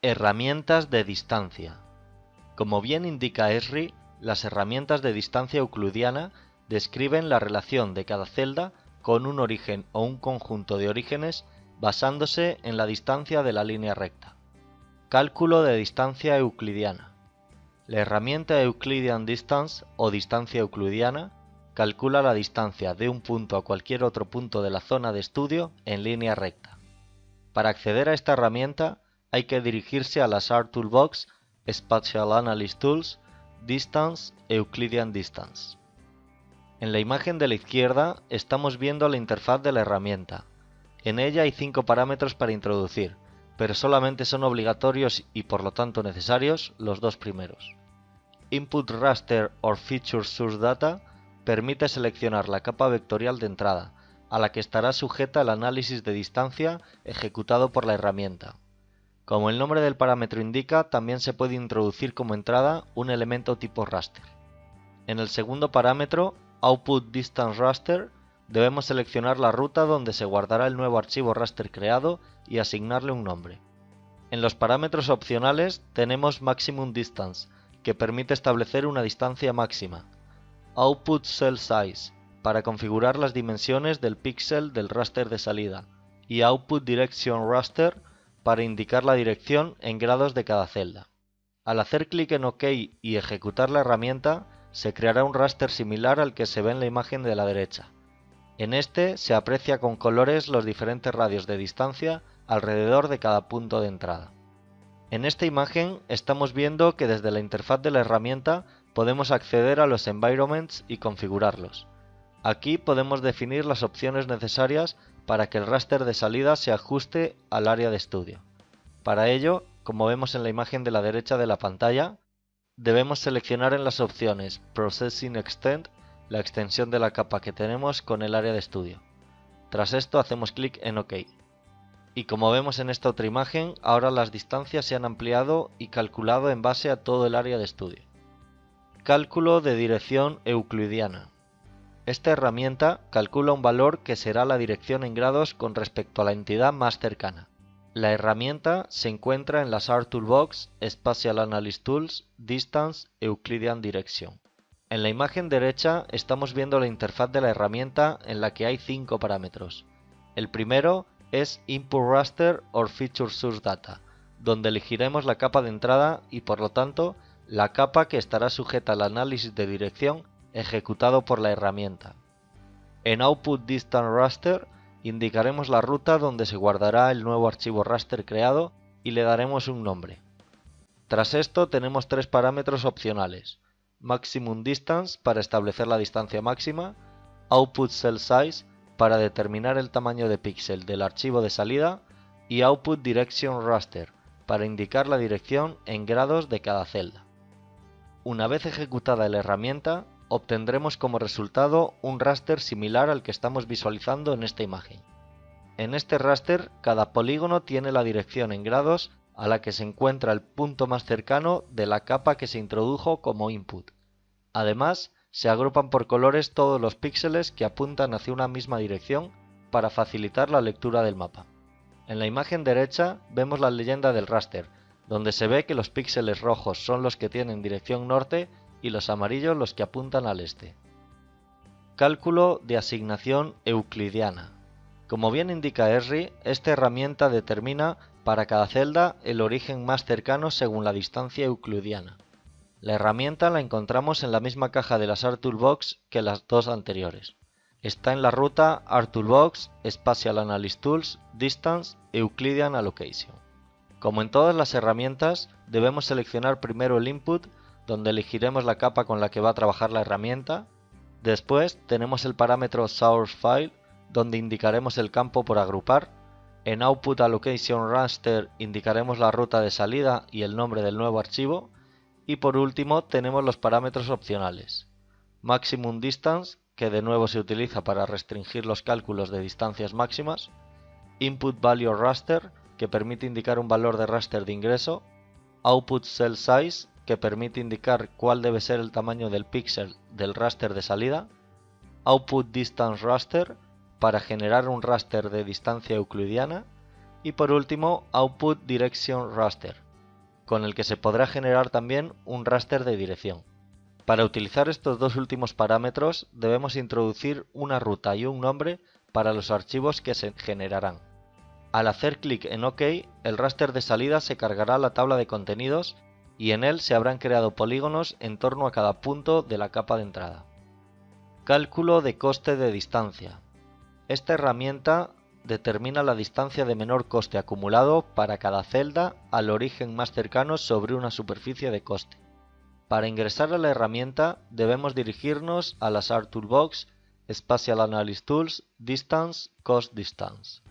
Herramientas de distancia. Como bien indica Esri, las herramientas de distancia euclidiana describen la relación de cada celda con un origen o un conjunto de orígenes basándose en la distancia de la línea recta. Cálculo de distancia euclidiana. La herramienta Euclidean Distance o distancia euclidiana calcula la distancia de un punto a cualquier otro punto de la zona de estudio en línea recta. Para acceder a esta herramienta hay que dirigirse a las R Toolbox, Spatial Analysis Tools, Distance, Euclidean Distance. En la imagen de la izquierda estamos viendo la interfaz de la herramienta. En ella hay 5 parámetros para introducir, pero solamente son obligatorios y por lo tanto necesarios los 2 primeros. Input Raster or Feature Source Data permite seleccionar la capa vectorial de entrada, a la que estará sujeta el análisis de distancia ejecutado por la herramienta. Como el nombre del parámetro indica, también se puede introducir como entrada un elemento tipo raster. En el segundo parámetro, Output Distance Raster, debemos seleccionar la ruta donde se guardará el nuevo archivo raster creado y asignarle un nombre. En los parámetros opcionales tenemos Maximum Distance, que permite establecer una distancia máxima, Output Cell Size, para configurar las dimensiones del píxel del raster de salida, y Output Direction Raster, para indicar la dirección en grados de cada celda. Al hacer clic en OK y ejecutar la herramienta, se creará un raster similar al que se ve en la imagen de la derecha. En este se aprecia con colores los diferentes radios de distancia alrededor de cada punto de entrada. En esta imagen estamos viendo que desde la interfaz de la herramienta podemos acceder a los environments y configurarlos. Aquí podemos definir las opciones necesarias para que el raster de salida se ajuste al área de estudio. Para ello, como vemos en la imagen de la derecha de la pantalla, debemos seleccionar en las opciones Processing Extent la extensión de la capa que tenemos con el área de estudio. Tras esto hacemos clic en OK. Y como vemos en esta otra imagen, ahora las distancias se han ampliado y calculado en base a todo el área de estudio. Cálculo de dirección euclidiana. Esta herramienta calcula un valor que será la dirección en grados con respecto a la entidad más cercana. La herramienta se encuentra en las R Toolbox, Spatial Analysis Tools, Distance, Euclidean Direction. En la imagen derecha estamos viendo la interfaz de la herramienta en la que hay 5 parámetros. El primero es Input Raster or Feature Source Data, donde elegiremos la capa de entrada y por lo tanto la capa que estará sujeta al análisis de dirección ejecutado por la herramienta. En Output Distance Raster indicaremos la ruta donde se guardará el nuevo archivo raster creado y le daremos un nombre. Tras esto tenemos 3 parámetros opcionales: Maximum Distance para establecer la distancia máxima, Output Cell Size para determinar el tamaño de píxel del archivo de salida y Output Direction Raster para indicar la dirección en grados de cada celda. Una vez ejecutada la herramienta, obtendremos como resultado un raster similar al que estamos visualizando en esta imagen. En este raster, cada polígono tiene la dirección en grados a la que se encuentra el punto más cercano de la capa que se introdujo como input. Además, se agrupan por colores todos los píxeles que apuntan hacia una misma dirección para facilitar la lectura del mapa. En la imagen derecha vemos la leyenda del raster, donde se ve que los píxeles rojos son los que tienen dirección norte y los amarillos los que apuntan al este. Cálculo de asignación euclidiana. Como bien indica Esri, esta herramienta determina para cada celda el origen más cercano según la distancia euclidiana. La herramienta la encontramos en la misma caja de las R Toolbox que las dos anteriores. Está en la ruta R Toolbox, Spatial Analysis Tools, Distance, Euclidean Allocation. Como en todas las herramientas, debemos seleccionar primero el input, donde elegiremos la capa con la que va a trabajar la herramienta. Después tenemos el parámetro Source File, donde indicaremos el campo por agrupar. En Output Allocation Raster indicaremos la ruta de salida y el nombre del nuevo archivo. Y por último tenemos los parámetros opcionales. Maximum Distance, que de nuevo se utiliza para restringir los cálculos de distancias máximas. Input Value Raster, que permite indicar un valor de raster de ingreso. Output Cell Size, que permite indicar cuál debe ser el tamaño del píxel del raster de salida. Output Distance Raster, para generar un raster de distancia euclidiana. Y por último, Output Direction Raster, con el que se podrá generar también un raster de dirección. Para utilizar estos dos últimos parámetros debemos introducir una ruta y un nombre para los archivos que se generarán. Al hacer clic en OK, el raster de salida se cargará a la tabla de contenidos y en él se habrán creado polígonos en torno a cada punto de la capa de entrada. Cálculo de coste de distancia. Esta herramienta determina la distancia de menor coste acumulado para cada celda al origen más cercano sobre una superficie de coste. Para ingresar a la herramienta debemos dirigirnos a las Art Toolbox, Spatial Analysis Tools, Distance, Cost Distance.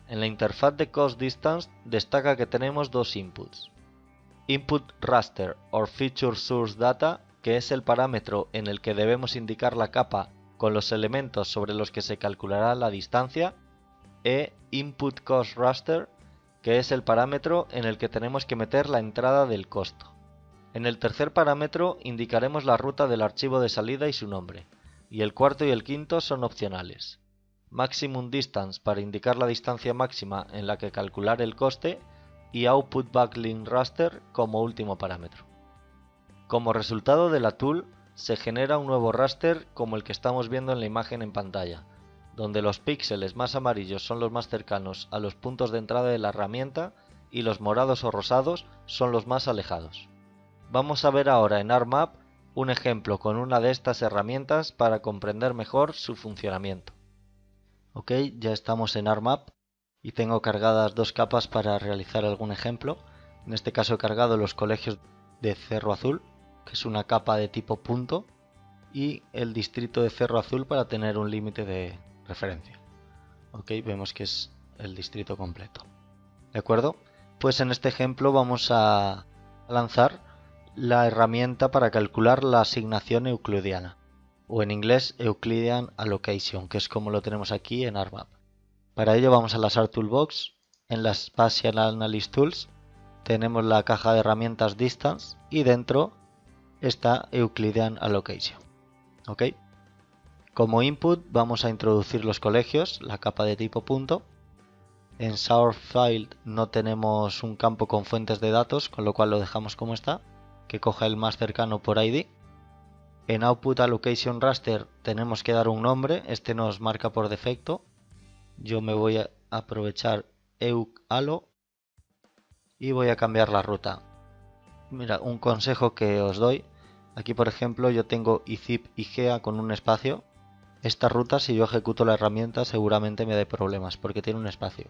En la interfaz de Cost Distance destaca que tenemos dos inputs. Input Raster or Feature Source Data, que es el parámetro en el que debemos indicar la capa con los elementos sobre los que se calculará la distancia, e Input Cost Raster, que es el parámetro en el que tenemos que meter la entrada del costo. En el tercer parámetro indicaremos la ruta del archivo de salida y su nombre, y el cuarto y el quinto son opcionales. Maximum Distance para indicar la distancia máxima en la que calcular el coste y Output Backlink Raster como último parámetro. Como resultado de la tool se genera un nuevo raster como el que estamos viendo en la imagen en pantalla, donde los píxeles más amarillos son los más cercanos a los puntos de entrada de la herramienta y los morados o rosados son los más alejados. Vamos a ver ahora en ArcMap un ejemplo con una de estas herramientas para comprender mejor su funcionamiento. Ok, ya estamos en ArcMap y tengo cargadas dos capas para realizar algún ejemplo. En este caso he cargado los colegios de Cerro Azul, que es una capa de tipo punto, y el distrito de Cerro Azul para tener un límite de referencia. Ok, vemos que es el distrito completo. ¿De acuerdo? Pues en este ejemplo vamos a lanzar la herramienta para calcular la asignación euclidiana, o en inglés Euclidean Allocation, que es como lo tenemos aquí en ArcMap. Para ello vamos a las Art Toolbox, en las Spatial Analysis Tools tenemos la caja de herramientas Distance y dentro está Euclidean Allocation. ¿Ok? Como input vamos a introducir los colegios, la capa de tipo punto. En Source File no tenemos un campo con fuentes de datos, con lo cual lo dejamos como está, que coja el más cercano por ID. En Output Allocation Raster tenemos que dar un nombre, este nos marca por defecto. Yo me voy a aprovechar EucAllo y voy a cambiar la ruta. Mira, un consejo que os doy, aquí por ejemplo yo tengo izip igea con un espacio. Esta ruta, si yo ejecuto la herramienta, seguramente me dé problemas porque tiene un espacio.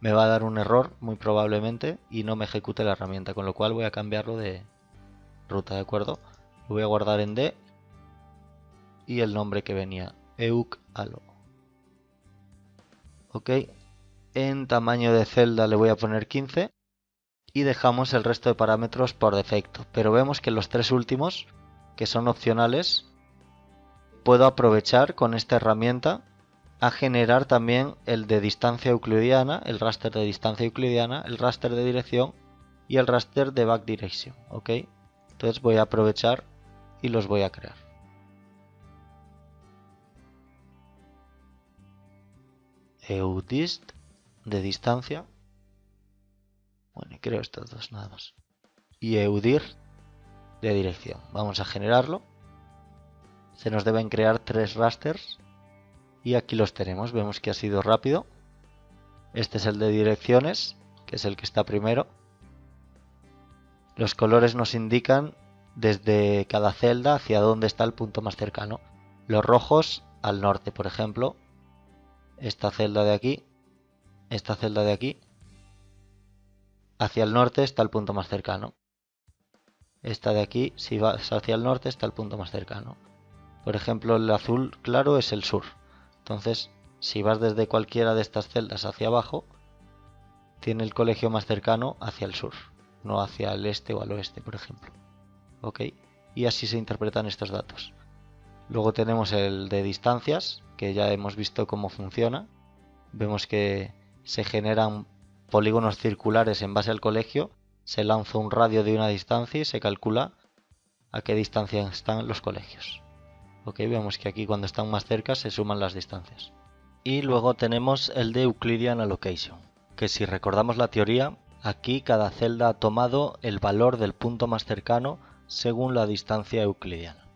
Me va a dar un error muy probablemente y no me ejecute la herramienta, con lo cual voy a cambiarlo de ruta, ¿de acuerdo? Lo voy a guardar en D y el nombre que venía, EucAllo. Ok, en tamaño de celda le voy a poner 15 y dejamos el resto de parámetros por defecto, pero vemos que los tres últimos, que son opcionales, puedo aprovechar con esta herramienta a generar también el de distancia euclidiana, el raster de distancia euclidiana, el raster de dirección y el raster de back direction. ¿Ok? Entonces voy a aprovechar y los voy a crear. EuDist de distancia. Bueno, y creo estos dos nada más. Y EuDir de dirección. Vamos a generarlo. Se nos deben crear tres rasters. Y aquí los tenemos. Vemos que ha sido rápido. Este es el de direcciones, que es el que está primero. Los colores nos indican desde cada celda hacia dónde está el punto más cercano. Los rojos al norte, por ejemplo. Esta celda de aquí. Esta celda de aquí. Hacia el norte está el punto más cercano. Esta de aquí, si vas hacia el norte, está el punto más cercano. Por ejemplo, el azul claro es el sur. Entonces, si vas desde cualquiera de estas celdas hacia abajo, tiene el colegio más cercano hacia el sur, no hacia el este o al oeste, por ejemplo. ¿Ok? Y así se interpretan estos datos. Luego tenemos el de distancias, que ya hemos visto cómo funciona. Vemos que se generan polígonos circulares en base al colegio, se lanza un radio de una distancia y se calcula a qué distancia están los colegios. Ok, vemos que aquí cuando están más cerca se suman las distancias. Y luego tenemos el de Euclidean Allocation, que si recordamos la teoría, Aquí cada celda ha tomado el valor del punto más cercano según la distancia euclidiana.